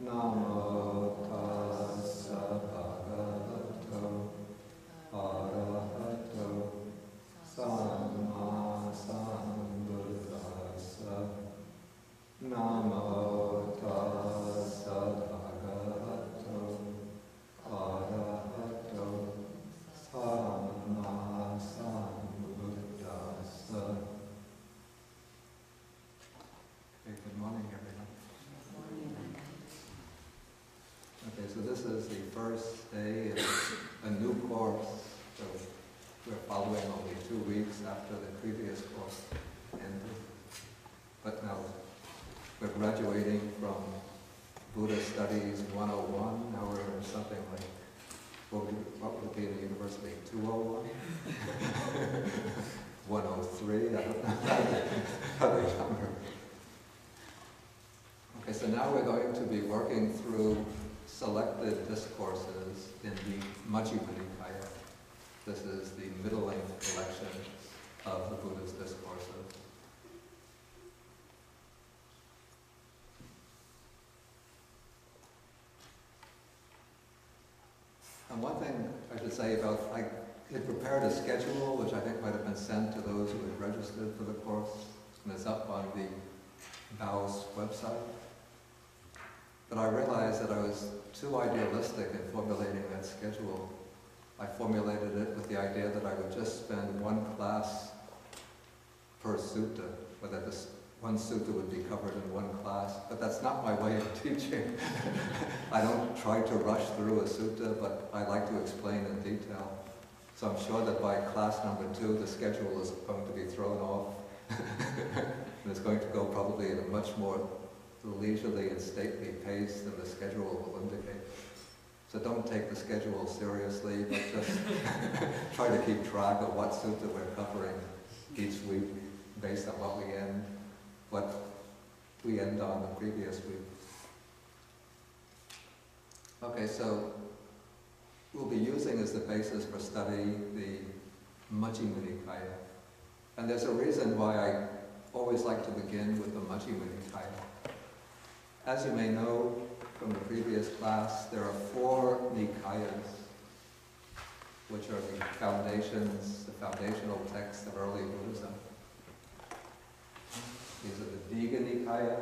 Namo tassa bhagavato arahato samma sambuddhassa. Namo tassa bhagavato arahato samma sambuddhassa. Okay, good morning, everyone. Okay, so this is the first day of a new course. So we're following only 2 weeks after the previous course ended. But now we're graduating from Buddha Studies 101. Now we're in something like, what would be in the university, 201? 103, I don't know how they number. Okay, so now we're going to be working through selected discourses in the Majjhima Nikaya. This is the middle-length collection of the Buddha's discourses. And one thing I should say about, I had prepared a schedule which I think might have been sent to those who had registered for the course, and it's up on the Bao's website. But I realized that I was too idealistic in formulating that schedule. I formulated it with the idea that I would just spend one class per sutta, or that this one sutta would be covered in one class. But that's not my way of teaching. I don't try to rush through a sutta, but I like to explain in detail. So I'm sure that by class number 2, the schedule is going to be thrown off. And it's going to go probably at a much more leisurely and stately pace than the schedule will indicate. So don't take the schedule seriously, but just try to keep track of what sutta we're covering each week based on what we end on the previous week. Okay, so we'll be using as the basis for study the Majjhima Nikaya. And there's a reason why I always like to begin with the Majjhima Nikaya. As you may know from the previous class, there are 4 Nikayas, which are the foundational texts of early Buddhism. These are the Digha Nikaya,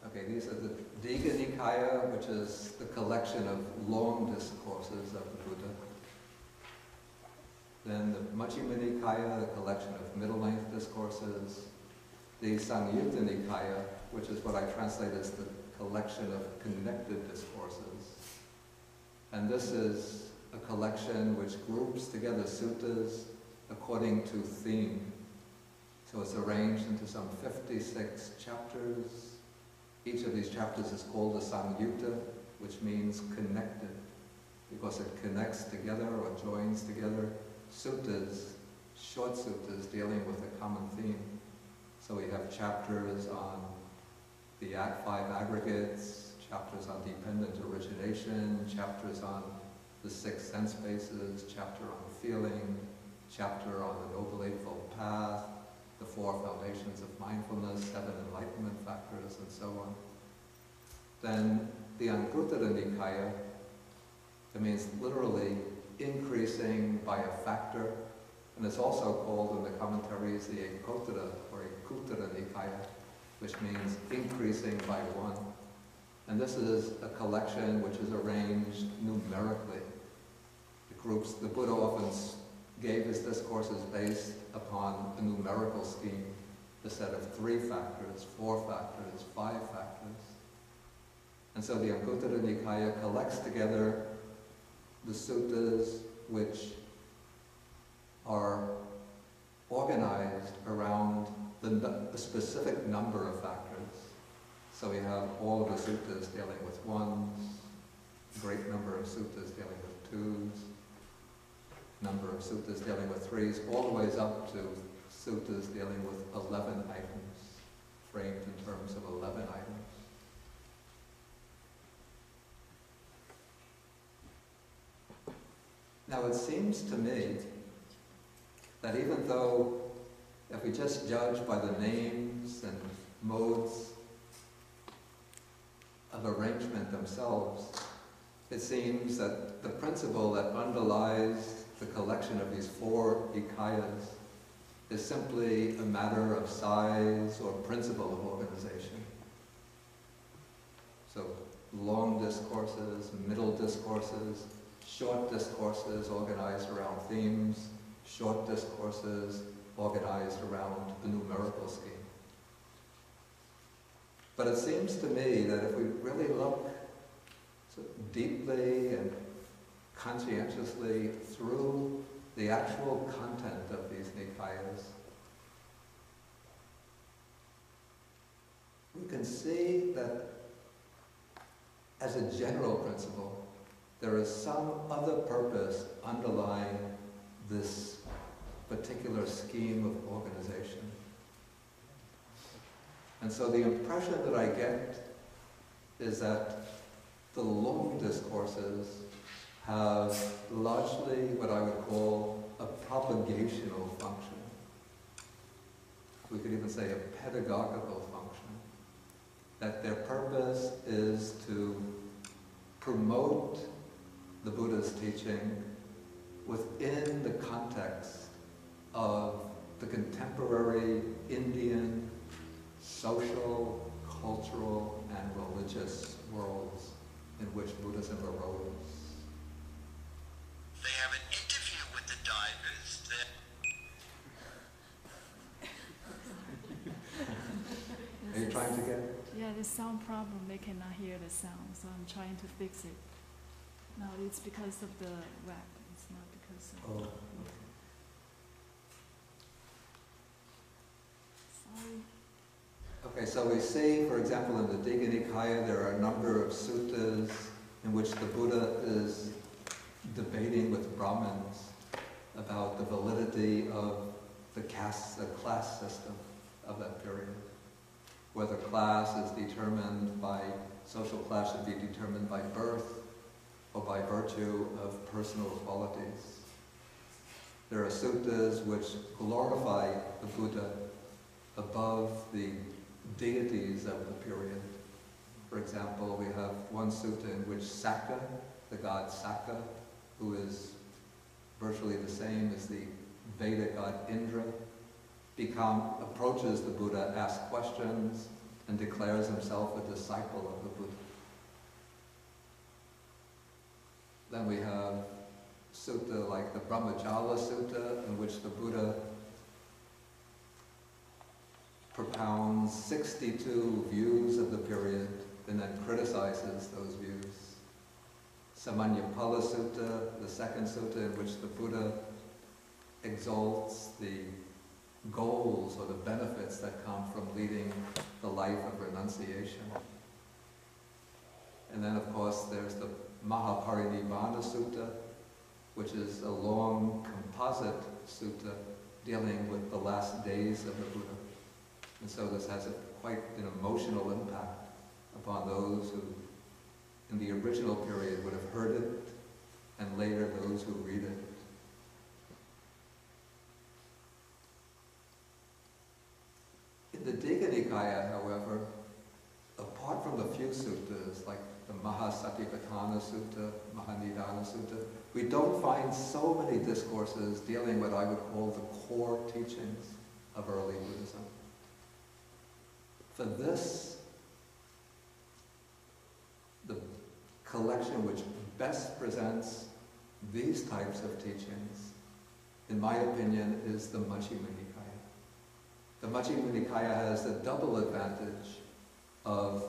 Okay, these are the Digha Nikaya, which is the collection of long discourses of the Buddha. Then the Majjhima Nikaya, the collection of middle-length discourses. The Samyutta Nikaya, which is what I translate as the collection of connected discourses. And this is a collection which groups together suttas according to theme. So it's arranged into some 56 chapters. Each of these chapters is called a Samyutta, which means connected, because it connects together or joins together suttas, short suttas dealing with a common theme. So we have chapters on the 5 aggregates, chapters on dependent origination, chapters on the 6 sense bases, chapter on feeling, chapter on the Noble Eightfold Path, the 4 foundations of mindfulness, 7 enlightenment factors, and so on. Then the Anguttara Nikaya, that means literally increasing by a factor, and it's also called in the commentaries the Ekottara or Ekuttara Nikaya, which means increasing by 1. And this is a collection which is arranged numerically. The groups. The Buddha often gave his discourses based upon a numerical scheme, a set of 3 factors, 4 factors, 5 factors. And so the Anguttara Nikaya collects together the suttas which are organized around the specific number of factors. So we have all of the suttas dealing with 1s, a great number of suttas dealing with 2s, number of suttas dealing with 3s, all the ways up to suttas dealing with 11 items, framed in terms of 11 items. Now it seems to me that even though if we just judge by the names and modes of arrangement themselves, it seems that the principle that underlies the collection of these 4 Nikayas is simply a matter of size or principle of organization. So long discourses, middle discourses, short discourses organized around themes, short discourses organized around a numerical scheme. But it seems to me that if we really look deeply and conscientiously through the actual content of these Nikayas, we can see that as a general principle, there is some other purpose underlying this particular scheme of organization. And so the impression that I get is that the long discourses have largely what I would call a propagational function. We could even say a pedagogical function. That their purpose is to promote the Buddha's teaching within the context of the contemporary Indian social, cultural, and religious worlds in which Buddhism arose. They have an interview with the divers. Are you trying to get? Yeah, the sound problem, they cannot hear the sound, so I'm trying to fix it. No, it's because of the web, it's not because of... Oh. Sorry. Okay, so we see, for example, in the Digha Nikaya, there are a number of suttas in which the Buddha is debating with Brahmins about the validity of the class system of that period. Whether class is determined by, social class should be determined by birth or by virtue of personal qualities. There are suttas which glorify the Buddha above the deities of the period. For example, we have one sutta in which Sakka, the god Sakka, who is virtually the same as the Vedic god Indra, approaches the Buddha, asks questions, and declares himself a disciple of the Buddha. Then we have sutta like the Brahmajala Sutta, in which the Buddha propounds 62 views of the period and then criticizes those views. Samanyapala Sutta, the second sutta in which the Buddha exalts the goals or the benefits that come from leading the life of renunciation. And then of course there's the Mahaparinibbana Sutta, which is a long composite sutta dealing with the last days of the Buddha. And so this has quite an emotional impact upon those who, in the original period, would have heard it, and later those who read it. In the Digha Nikaya, however, apart from the few suttas, like the Mahasatipatthana Sutta, Mahanidana Sutta, we don't find so many discourses dealing with what I would call the core teachings of early Buddhism. For this, the collection which best presents these types of teachings, in my opinion, is the Majjhima Nikaya. The Majjhima Nikaya has the double advantage of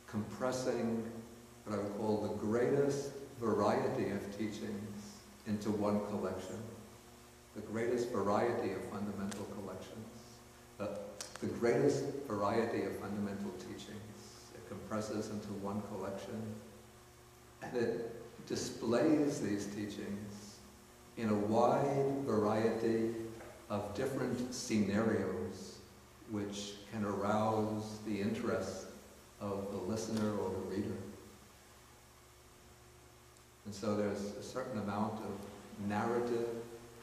compressing what I would call the greatest variety of teachings into one collection. The greatest variety of fundamental collections. The greatest variety of fundamental teachings. It compresses into one collection. And it displays these teachings in a wide variety of different scenarios which can arouse the interest of the listener or the reader. And so there's a certain amount of narrative,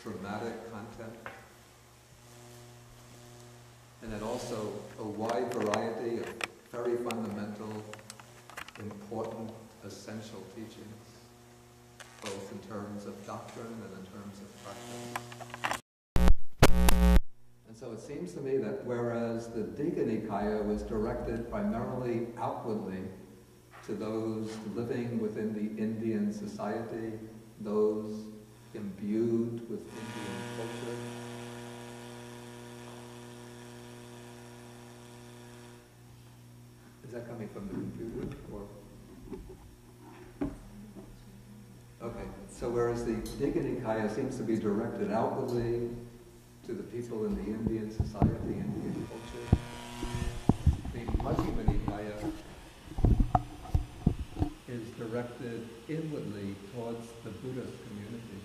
dramatic content, and then also a wide variety of very fundamental, important, essential teachings, both in terms of doctrine and in terms of practice. And so it seems to me that whereas the Digha Nikaya was directed primarily outwardly to those living within the Indian society, those imbued with Indian culture, is that coming from the computer or? Okay, so whereas the Digha Nikaya seems to be directed outwardly to the people in the Indian society, Indian culture, the Majjhima Nikaya is directed inwardly towards the Buddhist community.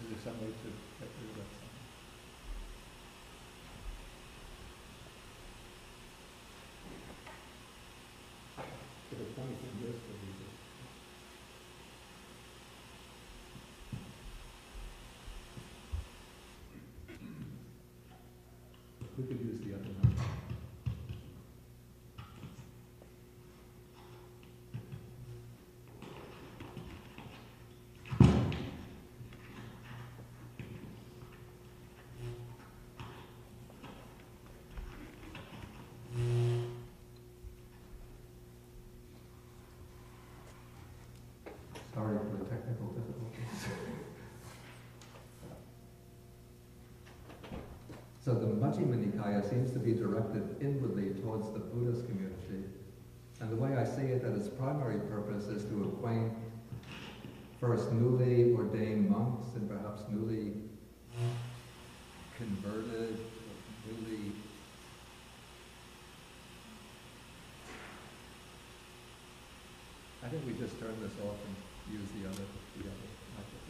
Is there some way to get rid of that? We could use the other one. Sorry for the technical difficulties. So the Majjhima Nikaya seems to be directed inwardly towards the Buddhist community. And the way I see it, that its primary purpose is to acquaint first newly ordained monks and perhaps newly converted, newly I think we just turn this off and use the other microphone.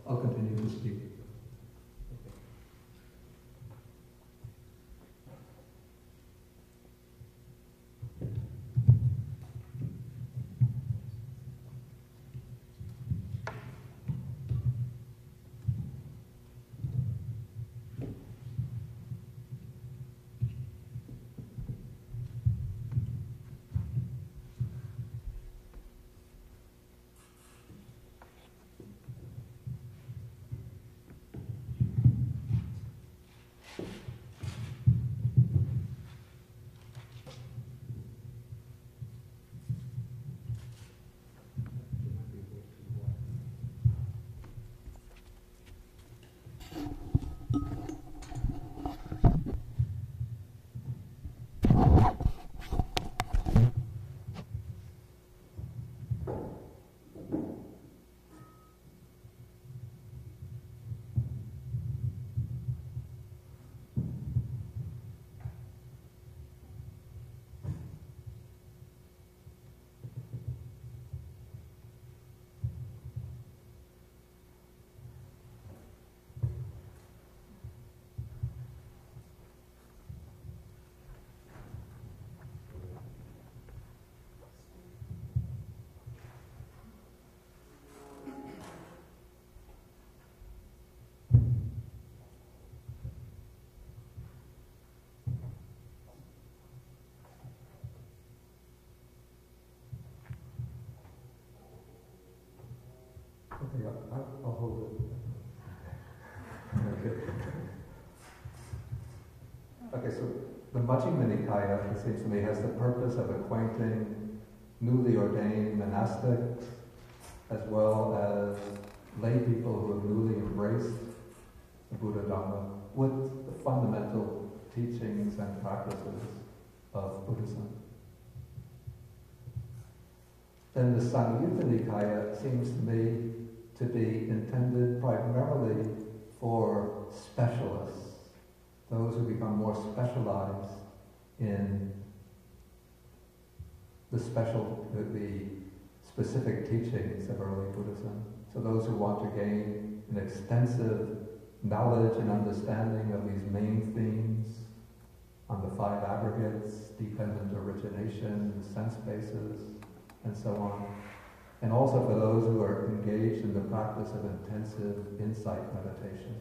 I'll continue to speak. Okay, I'll hold it. Okay. Okay, so the Majjhima Nikaya, it seems to me, has the purpose of acquainting newly ordained monastics as well as lay people who have newly embraced the Buddha Dhamma with the fundamental teachings and practices of Buddhism. Then the Samyutta Nikaya seems to me to be intended primarily for specialists, those who become more specialized in the specific teachings of early Buddhism. So those who want to gain an extensive knowledge and understanding of these main themes on the five aggregates, dependent origination, sense bases, and so on. And also for those who are engaged in the practice of intensive insight meditation,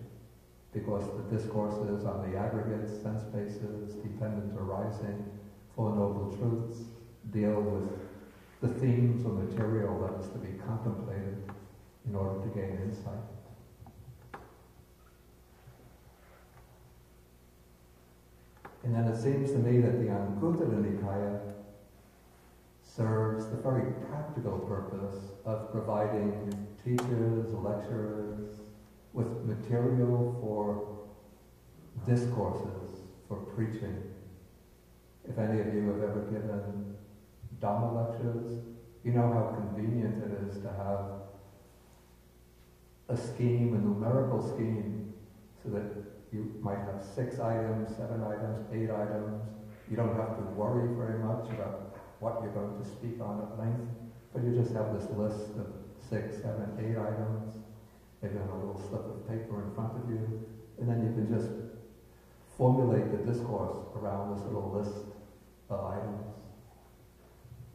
because the discourses on the aggregates, sense bases, dependent arising, Four Noble Truths deal with the themes or material that is to be contemplated in order to gain insight. And then it seems to me that the Anguttara Nikaya serves the very practical purpose of providing teachers, lecturers, with material for discourses, for preaching. If any of you have ever given Dhamma lectures, you know how convenient it is to have a scheme, a numerical scheme, so that you might have 6 items, 7 items, 8 items. You don't have to worry very much about what you're going to speak on at length, but you just have this list of 6, 7, 8 items, maybe on a little slip of paper in front of you, and then you can just formulate the discourse around this little list of items.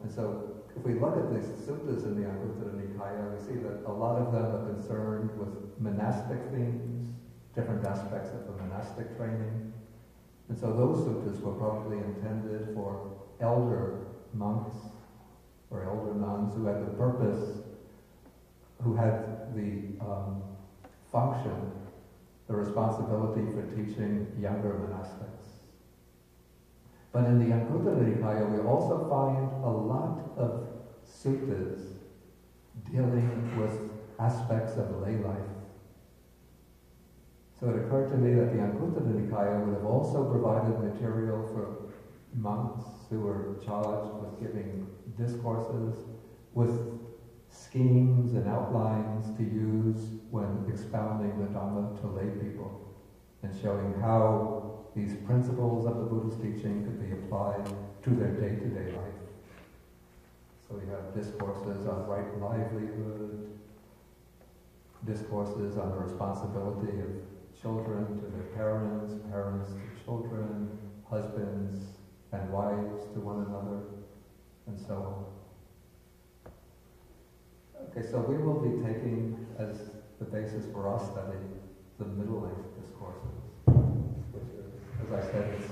And so, if we look at these suttas in the Anguttara Nikaya, we see that a lot of them are concerned with monastic themes, different aspects of the monastic training. And so those suttas were probably intended for elder monks or elder nuns who had the purpose, who had the function, the responsibility for teaching younger monastics. But in the Anguttara Nikaya, we also find a lot of suttas dealing with aspects of lay life. So it occurred to me that the Anguttara Nikaya would have also provided material for monks who were charged with giving discourses with schemes and outlines to use when expounding the Dhamma to lay people and showing how these principles of the Buddha's teaching could be applied to their day-to-day life. So we have discourses on right livelihood, discourses on the responsibility of children to their parents, parents to children, husbands and wives to one another, and so on. Okay, so we will be taking as the basis for our study the middle-length discourses, which is, as I said, is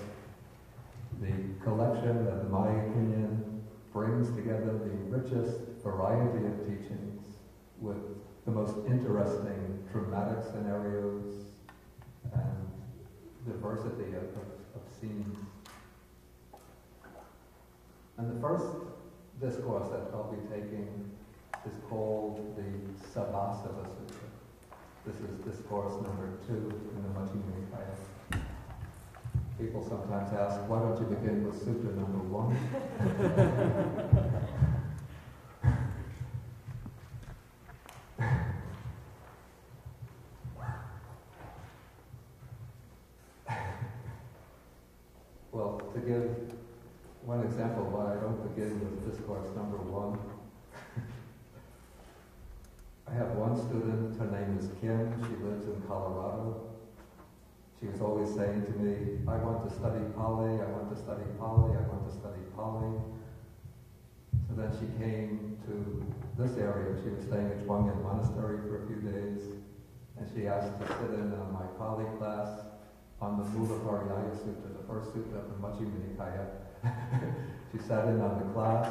the collection that, in my opinion, brings together the richest variety of teachings with the most interesting dramatic scenarios and diversity of scenes. And the first discourse that I'll be taking is called the Sabbasava Sutta. This is discourse number 2 in the Majjhima Nikaya. People sometimes ask, why don't you begin with Sutta number 1? Well, to give one example why I don't begin with discourse number 1, I have one student, her name is Kim, she lives in Colorado. She was always saying to me, I want to study Pali, I want to study Pali, I want to study Pali. So then she came to this area. She was staying at Chwangyan Monastery for a few days, and she asked to sit in on my Pali class on the Mula Pariyaya Sutta, the first sutta of the Majjhima Nikaya. She sat in on the class,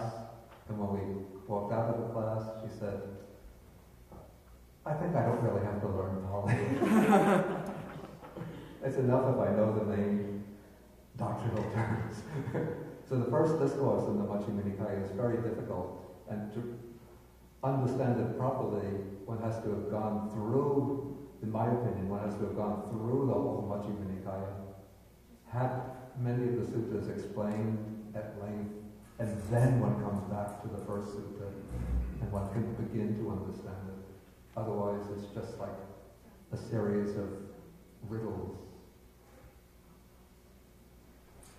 and when we walked out of the class, she said, I think I don't really have to learn Pali. It's enough if I know the main doctrinal terms. So the first discourse in the Majjhima Nikaya is very difficult, and to understand it properly, one has to have gone through, in my opinion, one has to have gone through the whole Majjhima Nikaya, had many of the suttas explained at length, and then one comes back to the first sutta, and one can begin to understand it. Otherwise, it's just like a series of riddles.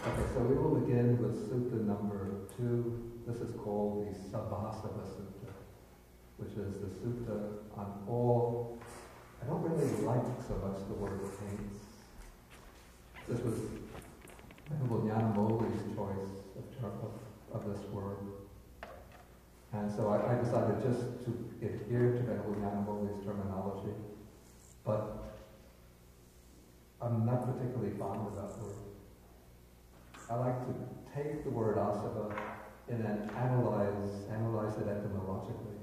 Okay, so we will begin with sutta number 2. This is called the Sabhasava Sutta, which is the sutta on all. I don't really like so much the word paints. This was Venerable Nyanamoli's choice of this word. And so I decided just to adhere to Venerable Nyanamoli's terminology, but I'm not particularly fond of that word. I like to take the word asava and then analyze it etymologically.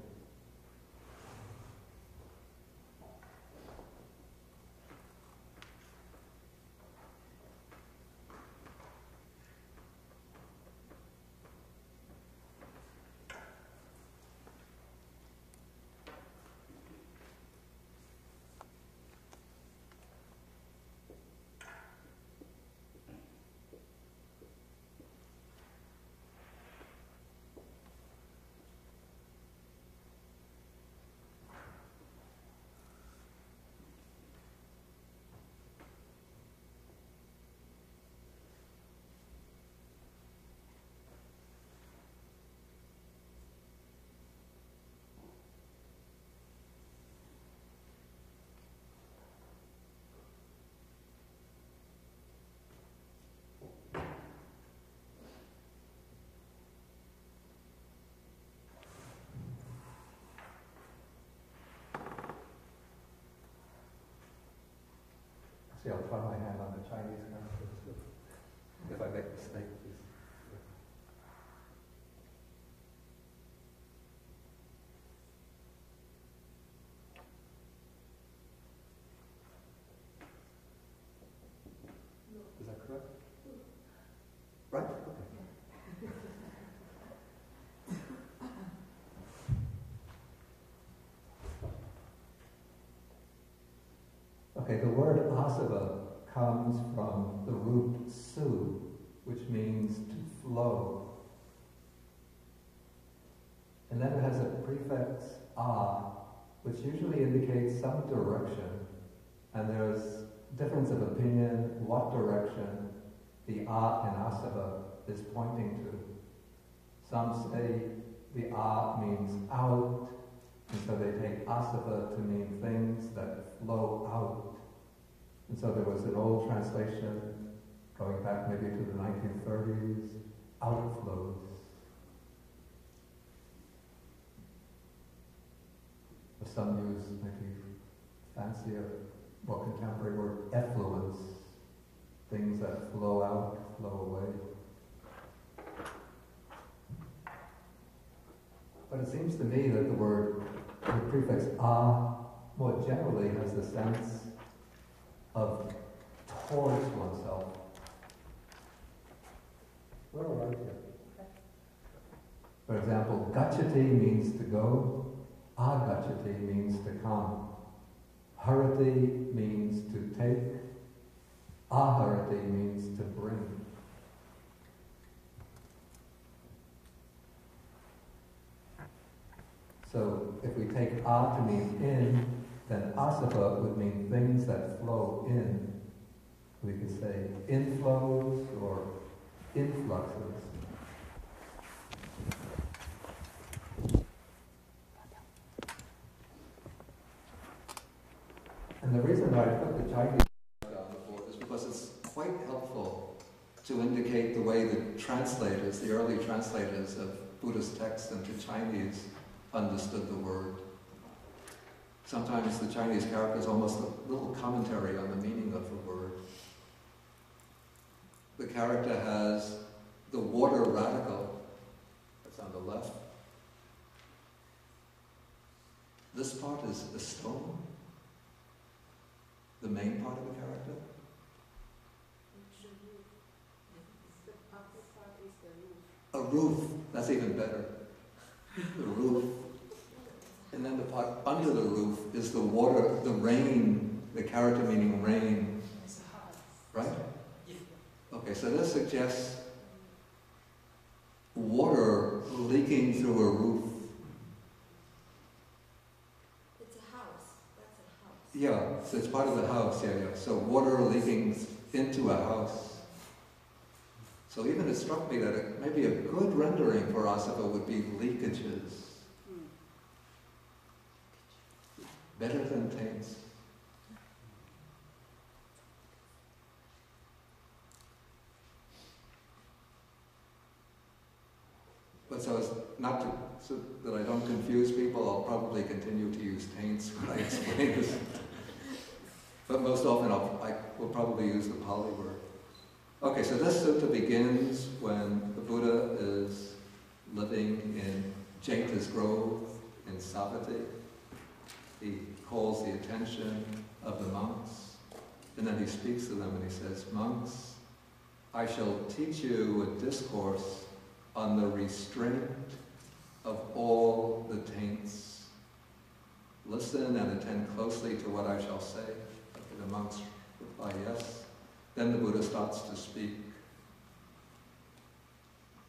See, I'll try my hand on the Chinese characters. If I make a mistake, please. Is that correct? Right? Okay. Okay, the word asava comes from the root su, which means to flow. And then it has a prefix a, which usually indicates some direction. And there's difference of opinion what direction the a in asava is pointing to. Some say the a means out, and so they take asava to mean things that flow out. And so there was an old translation going back maybe to the 1930s, outflows. Or some use maybe fancier, more contemporary word, effluence, things that flow out, flow away. But it seems to me that the prefix a more generally has the sense of towards oneself. Where are you? For example, gacchati means to go, agacchati means to come, harati means to take, aharati means to bring. So if we take a to mean in, then asava would mean things that flow in. We could say inflows or influxes. And the reason why I put the Chinese on the board is because it's quite helpful to indicate the way the translators, the early translators of Buddhist texts into Chinese understood the word. Sometimes the Chinese character is almost a little commentary on the meaning of the word. The character has the water radical, that's on the left, This part is a stone, the main part of the character. A roof, that's even better. The roof. And then the part under the roof is the water, the rain, the character meaning rain. Right? Okay, so this suggests water leaking through a roof. It's a house. That's a house. Yeah, so it's part of the house, yeah. So water leaking into a house. So even it struck me that it may be a good rendering for us if it would be leakages. Better than taints. But so as not to, so that I don't confuse people, I'll probably continue to use taints when I explain this. But most often I will probably use the Pali word. Okay, so this sutta begins when the Buddha is living in Jeta's Grove in Savatthi. He calls the attention of the monks, and then he speaks to them and he says, "Monks, I shall teach you a discourse on the restraint of all the taints. Listen and attend closely to what I shall say." Okay, the monks reply, "Yes." Then the Buddha starts to speak.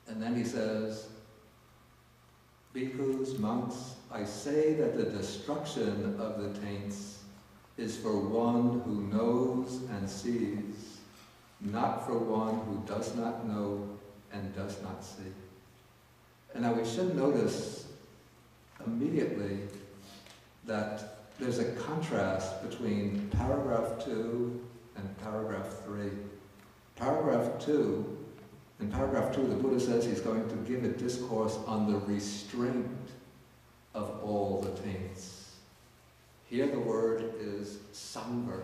And then he says, "Bhikkhus, monks, I say that the destruction of the taints is for one who knows and sees, not for one who does not know and does not see." And now we should notice immediately that there's a contrast between paragraph 2 and paragraph 3. In paragraph 2, the Buddha says he's going to give a discourse on the restraint of all the taints. Here the word is sangha.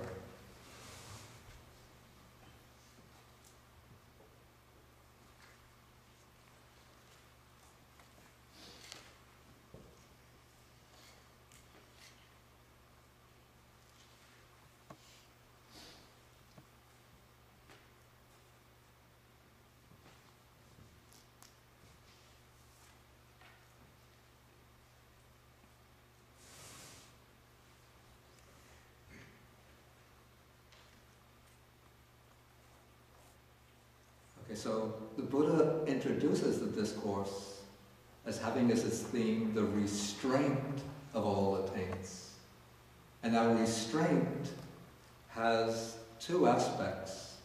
Okay, so the Buddha introduces the discourse as having as its theme the restraint of all the taints. And our restraint has two aspects.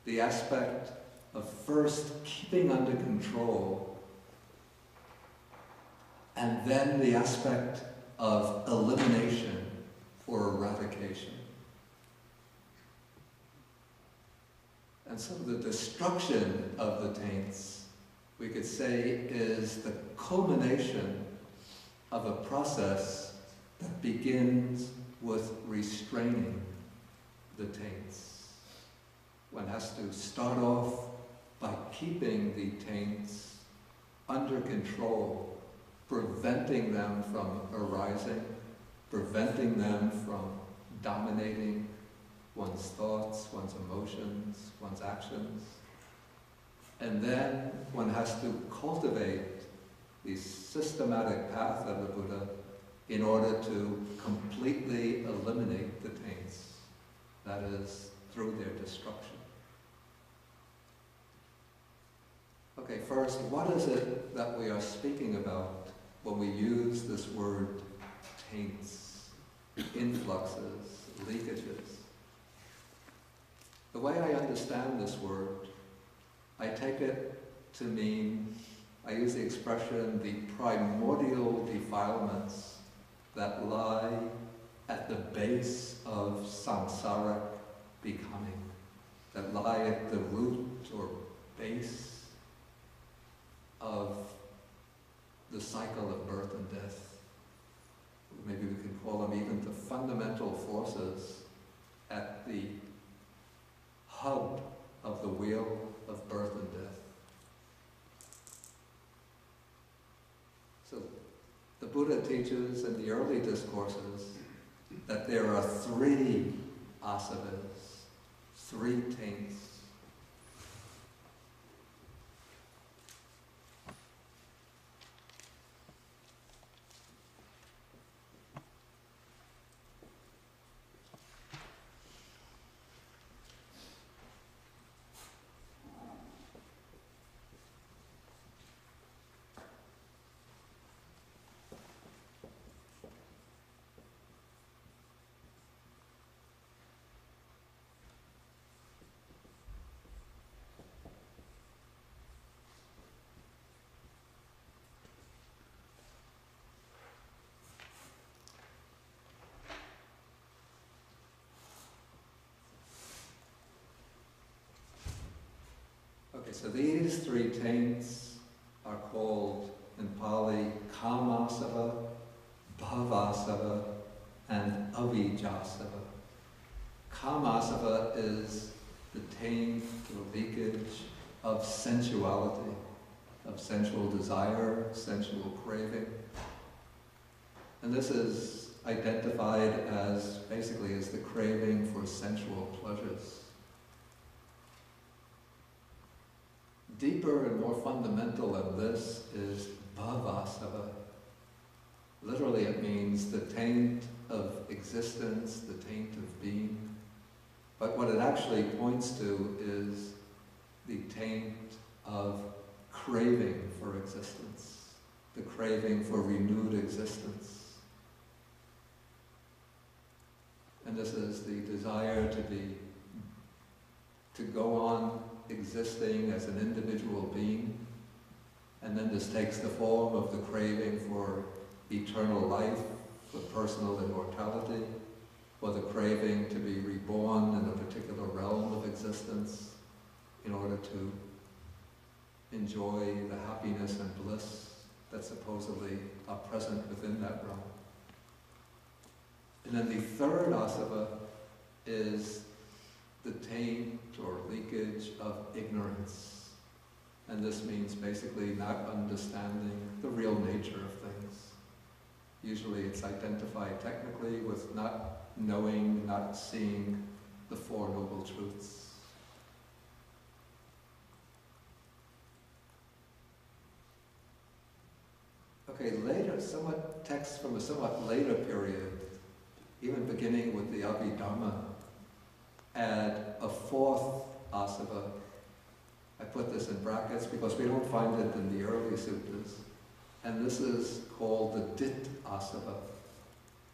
The aspect of first keeping under control, and then the aspect of elimination or eradication. And so the destruction of the taints, we could say, is the culmination of a process that begins with restraining the taints. One has to start off by keeping the taints under control, preventing them from arising, preventing them from dominating one's thoughts, one's emotions, one's actions. And then one has to cultivate the systematic path of the Buddha in order to completely eliminate the taints, that is, through their destruction. Okay, first, what is it that we are speaking about when we use this word taints, influxes, leakages? The way I understand this word, I take it to mean, I use the expression, the primordial defilements that lie at the base of samsaric becoming, that lie at the root or base of the cycle of birth and death. Maybe we can call them even the fundamental forces at the hub of the wheel of birth and death. So the Buddha teaches in the early discourses that there are 3 asavas, 3 taints. Okay, so these 3 taints are called in Pali kamasava, bhavasava, and avijjasava. Kamasava is the taint or leakage of sensuality, of sensual desire, sensual craving. And this is identified as basically as the craving for sensual pleasures. Deeper and more fundamental than this is bhavasava. Literally it means the taint of existence, the taint of being. But what it actually points to is the taint of craving for existence, the craving for renewed existence. And this is the desire to go on existing as an individual being, and then this takes the form of the craving for eternal life, for personal immortality, or the craving to be reborn in a particular realm of existence in order to enjoy the happiness and bliss that supposedly are present within that realm. And then the 3rd asava is the taint or leakage of ignorance. And this means basically not understanding the real nature of things. Usually it's identified technically with not knowing, not seeing the 4 Noble Truths. Okay, later, texts from a somewhat later period, even beginning with the Abhidhamma, add a 4th asava. I put this in brackets because we don't find it in the early sutras. And this is called the Dit asava.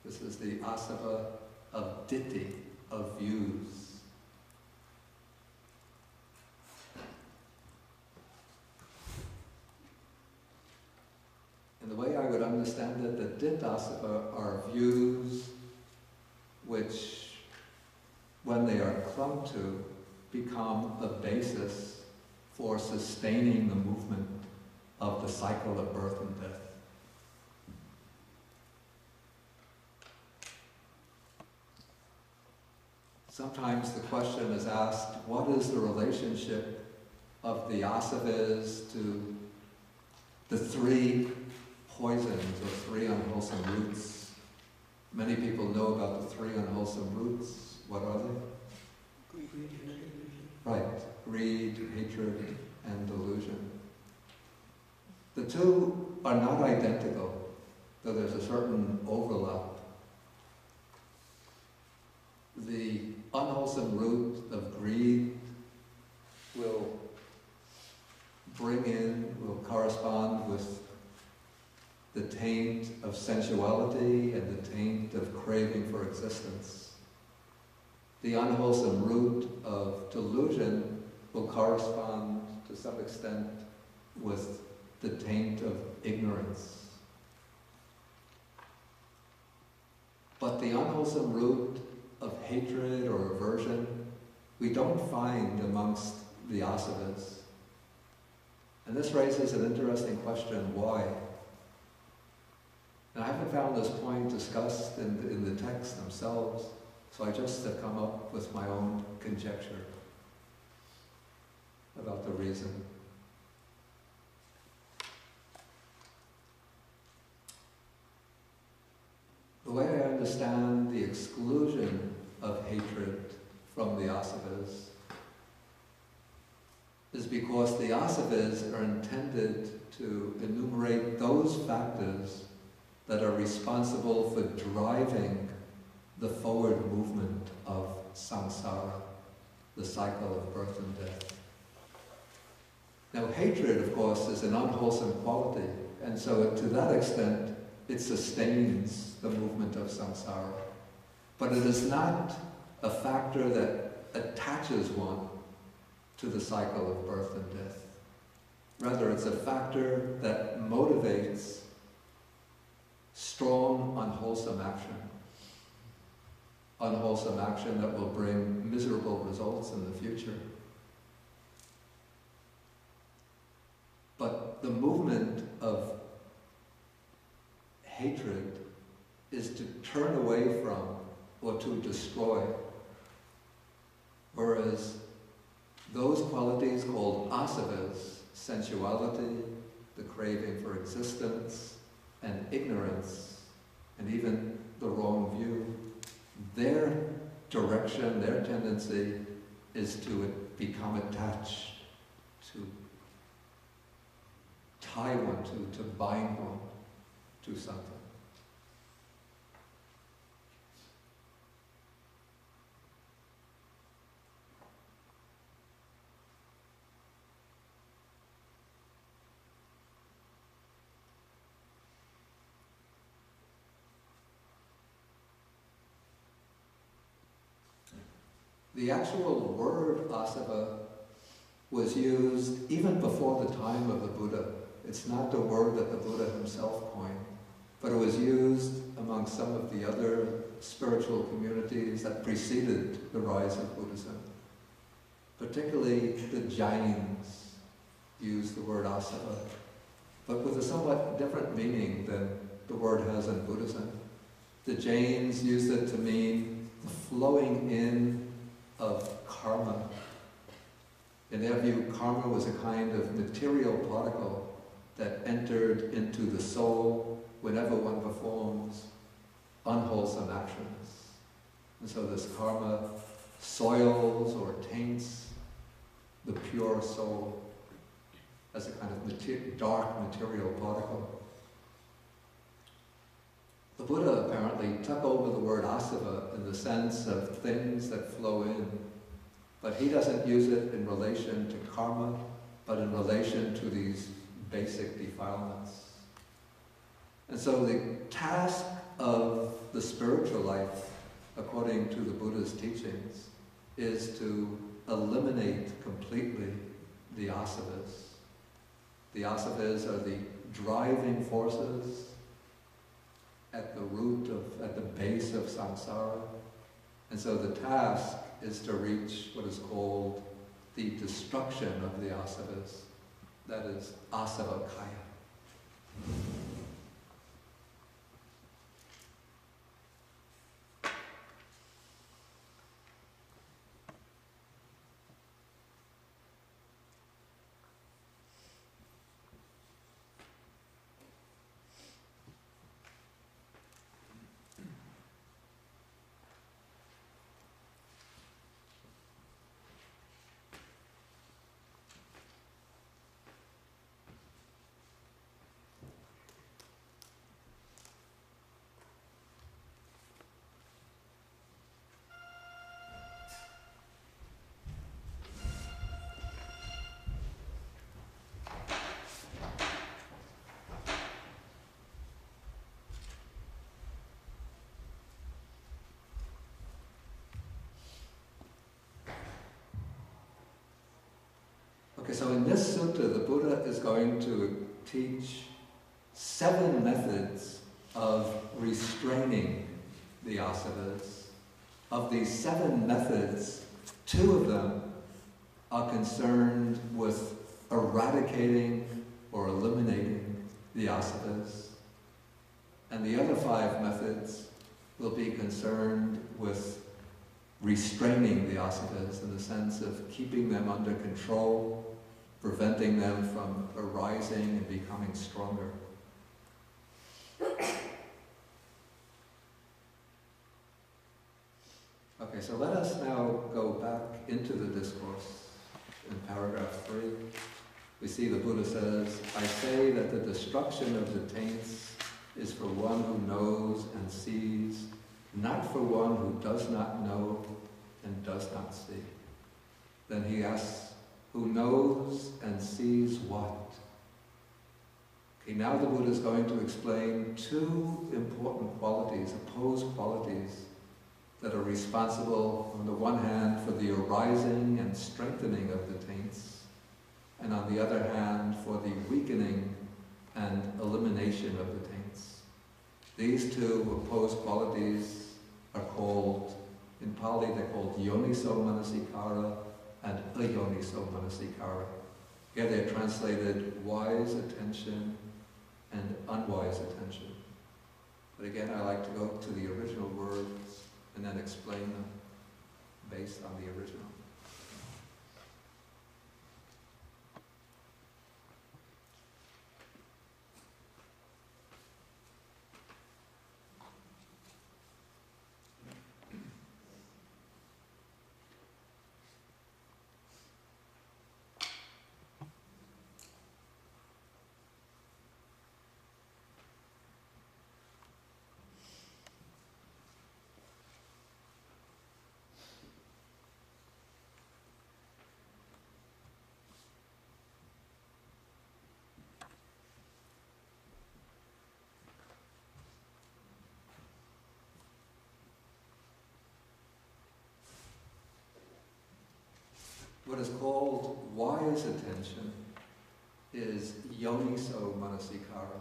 This is the asava of ditti, of views. And the way I would understand it, the Dit asava are views which, when they are clung to, become a basis for sustaining the movement of the cycle of birth and death. Sometimes the question is asked, what is the relationship of the asavas to the 3 poisons or 3 unwholesome roots? Many people know about the 3 unwholesome roots. What are they? Right, greed, hatred, and delusion. The 2 are not identical, though there's a certain overlap. The unwholesome root of greed will correspond with the taint of sensuality and the taint of craving for existence. The unwholesome root of delusion will correspond to some extent with the taint of ignorance. But the unwholesome root of hatred or aversion we don't find amongst the asavas. And this raises an interesting question, why? And I haven't found this point discussed in the texts themselves, so I just have come up with my own conjecture about the reason. understand the exclusion of hatred from the asavas is because the asavas are intended to enumerate those factors that are responsible for driving the forward movement of samsara, the cycle of birth and death. Now, hatred, of course, is an unwholesome quality, and so to that extent, it sustains the movement of samsara. But it is not a factor that attaches one to the cycle of birth and death. Rather, it's a factor that motivates strong, unwholesome action. Unwholesome action that will bring miserable results in the future. But the movement of hatred is to turn away from or to destroy. Whereas those qualities called asavas, sensuality, the craving for existence, and ignorance, and even the wrong view, their direction, their tendency is to become attached, to tie one to bind one to something. The actual word asava was used even before the time of the Buddha. It's not the word that the Buddha himself coined, but it was used among some of the other spiritual communities that preceded the rise of Buddhism. Particularly the Jains used the word asava, but with a somewhat different meaning than the word has in Buddhism. The Jains used it to mean the flowing in of karma. In their view, karma was a kind of material particle that entered into the soul whenever one performs unwholesome actions. And so this karma soils or taints the pure soul as a kind of dark material particle. The Buddha apparently took over the word asava in the sense of things that flow in, but he doesn't use it in relation to karma, but in relation to these basic defilements. And so the task of the spiritual life, according to the Buddha's teachings, is to eliminate completely the asavas. The asavas are the driving forces at the root of, at the base of samsara. And so the task is to reach what is called the destruction of the asavas. That is asavakaya. Okay, so in this sutta, the Buddha is going to teach 7 methods of restraining the asavas. Of these 7 methods, 2 of them are concerned with eradicating or eliminating the asavas. And the other 5 methods will be concerned with restraining the asavas in the sense of keeping them under control, preventing them from arising and becoming stronger. Okay, so let us now go back into the discourse in paragraph 3. We see the Buddha says, I say that the destruction of the taints is for one who knows and sees, not for one who does not know and does not see. Then he asks, who knows and sees what? Okay, now the Buddha is going to explain two important qualities, opposed qualities, that are responsible, on the one hand, for the arising and strengthening of the taints, and on the other hand, for the weakening and elimination of the taints. These two opposed qualities are called, in Pali they're called yoniso manasikara and ayoniso manasikara. Here they're translated wise attention and unwise attention. But again, I like to go to the original words and then explain them based on the original. What is called wise attention is yoniso manasikara.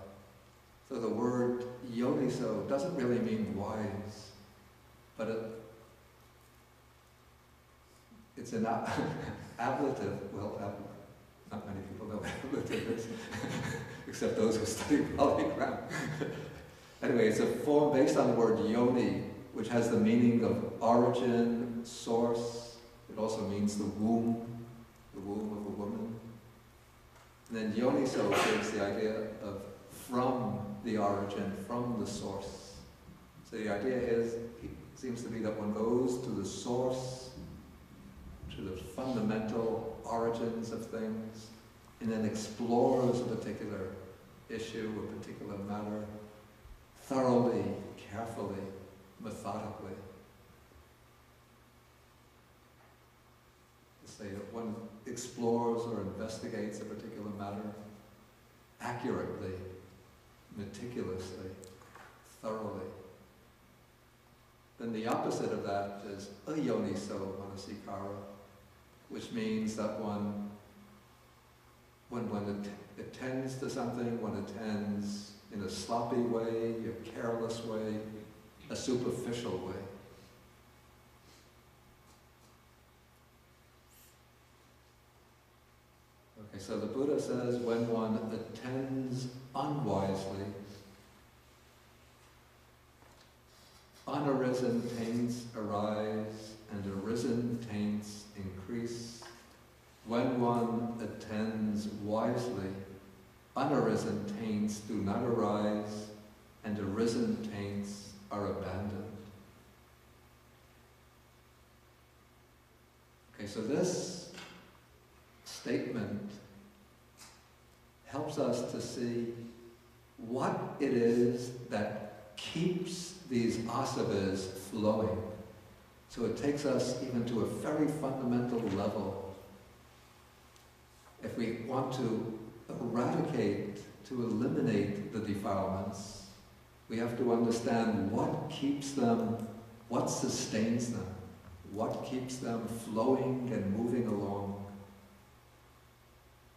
So the word yoniso doesn't really mean wise, but it's an ablative. Well, not many people know what ablative is, except those who study Pali grammar. Anyway, it's a form based on the word yoni, which has the meaning of origin, source. It also means the womb of a woman. And then yoniso gives the idea of from the origin, from the source. So the idea seems to be that one goes to the source, to the fundamental origins of things, and then explores a particular issue, a particular matter, thoroughly, carefully, methodically. Say that one explores or investigates a particular matter accurately, meticulously, thoroughly. Then the opposite of that is ayoniso manasikara, which means that when one attends to something, one attends in a sloppy way, a careless way, a superficial way. Okay, so the Buddha says when one attends unwisely, unarisen taints arise and arisen taints increase. When one attends wisely, unarisen taints do not arise and arisen taints are abandoned. Okay, so this statement helps us to see what it is that keeps these asavas flowing. So it takes us even to a very fundamental level. If we want to eradicate, to eliminate the defilements, we have to understand what keeps them, what sustains them, what keeps them flowing and moving along.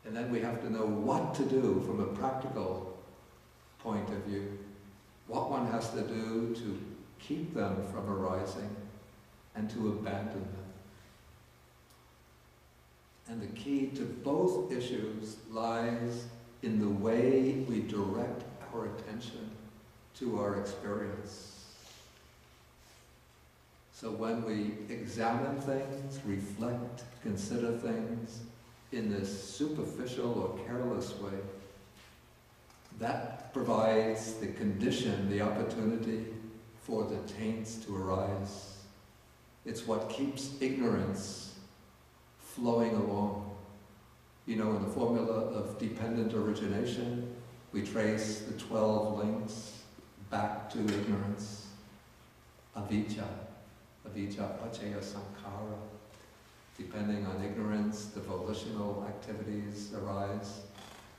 And then we have to know what to do from a practical point of view, what one has to do to keep them from arising and to abandon them. And the key to both issues lies in the way we direct our attention to our experience. So when we examine things, reflect, consider things in this superficial or careless way, that provides the condition, the opportunity for the taints to arise. It's what keeps ignorance flowing along. You know, in the formula of dependent origination, we trace the 12 links back to ignorance. Avijja, paccaya sankhara. Depending on ignorance, the volitional activities arise.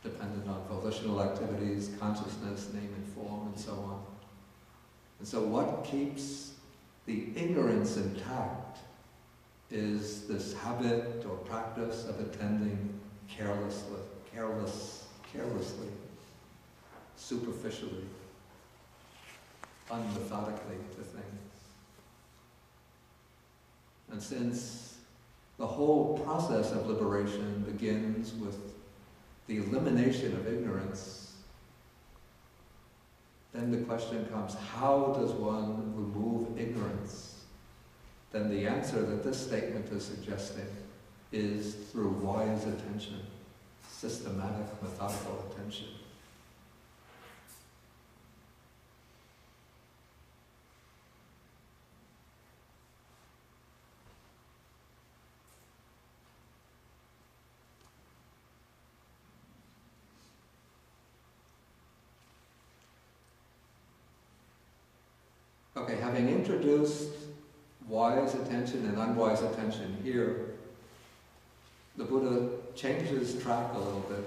Dependent on volitional activities, consciousness, name and form, and so on. And so what keeps the ignorance intact is this habit or practice of attending carelessly, superficially, unmethodically to things. And since the whole process of liberation begins with the elimination of ignorance, then the question comes, how does one remove ignorance? Then the answer that this statement is suggesting is through wise attention, systematic, methodical attention. Okay, having introduced wise attention and unwise attention here, the Buddha changes track a little bit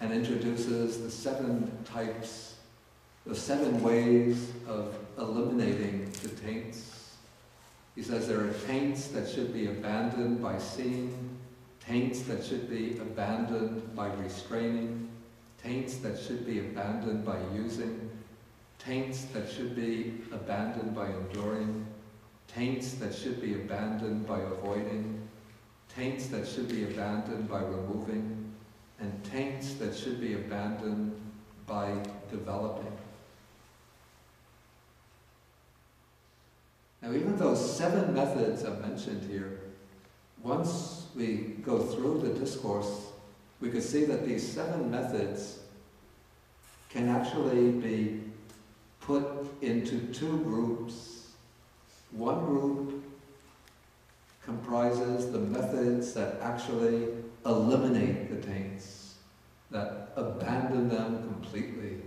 and introduces the 7 types, the 7 ways of eliminating the taints. He says there are taints that should be abandoned by seeing, taints that should be abandoned by restraining, taints that should be abandoned by using, taints that should be abandoned by enduring, taints that should be abandoned by avoiding, taints that should be abandoned by removing, and taints that should be abandoned by developing. Now, even those 7 methods are mentioned here, once we go through the discourse, we could see that these 7 methods can actually be put into 2 groups. One group comprises the methods that actually eliminate the taints, that abandon them completely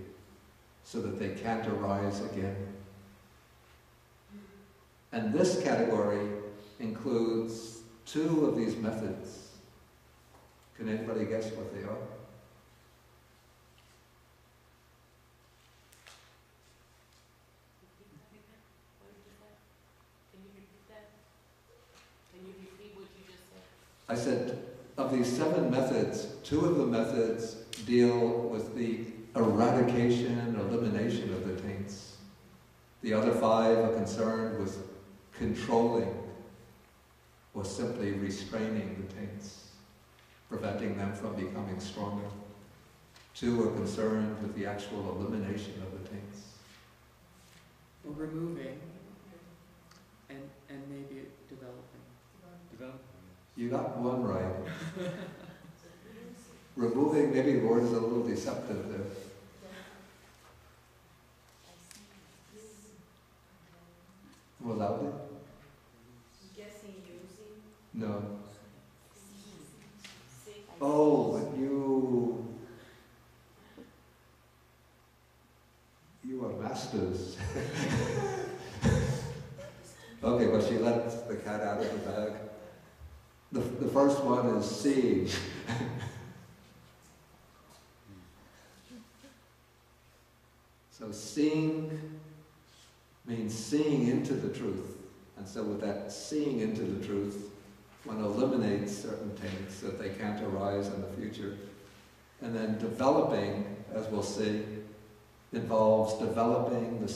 so that they can't arise again. And this category includes 2 of these methods. Can anybody guess what they are? I said, of these 7 methods, 2 of the methods deal with the eradication, elimination of the taints. The other 5 are concerned with controlling or simply restraining the taints, preventing them from becoming stronger. 2 are concerned with the actual elimination of the taints. Well, removing and maybe developing. You got one right. Removing, maybe the word is a little deceptive there. More loudly? I'm guessing using. No. Oh, but you are masters. Okay, but she let the cat out of the bag. The first one is seeing. So seeing means seeing into the truth. And so with that seeing into the truth, one eliminates certain taints so that they can't arise in the future. And then developing, as we'll see, involves developing the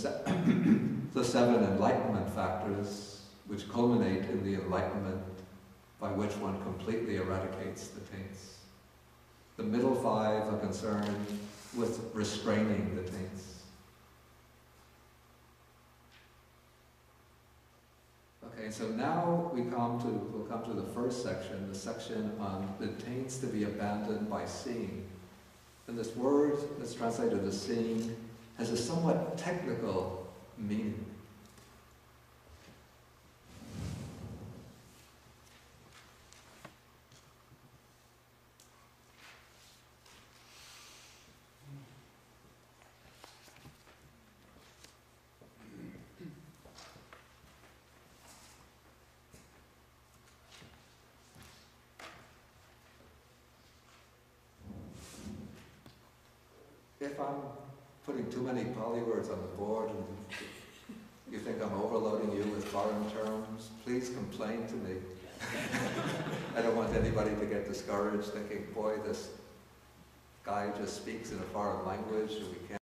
7 enlightenment factors which culminate in the enlightenment by which one completely eradicates the taints. The middle 5 are concerned with restraining the taints. Okay, so now we'll come to the first section, the section on the taints to be abandoned by seeing. And this word that's translated as seeing has a somewhat technical meaning. if I'm putting too many polywords on the board and you think I'm overloading you with foreign terms, please complain to me. I don't want anybody to get discouraged thinking, boy, this guy just speaks in a foreign language and we can't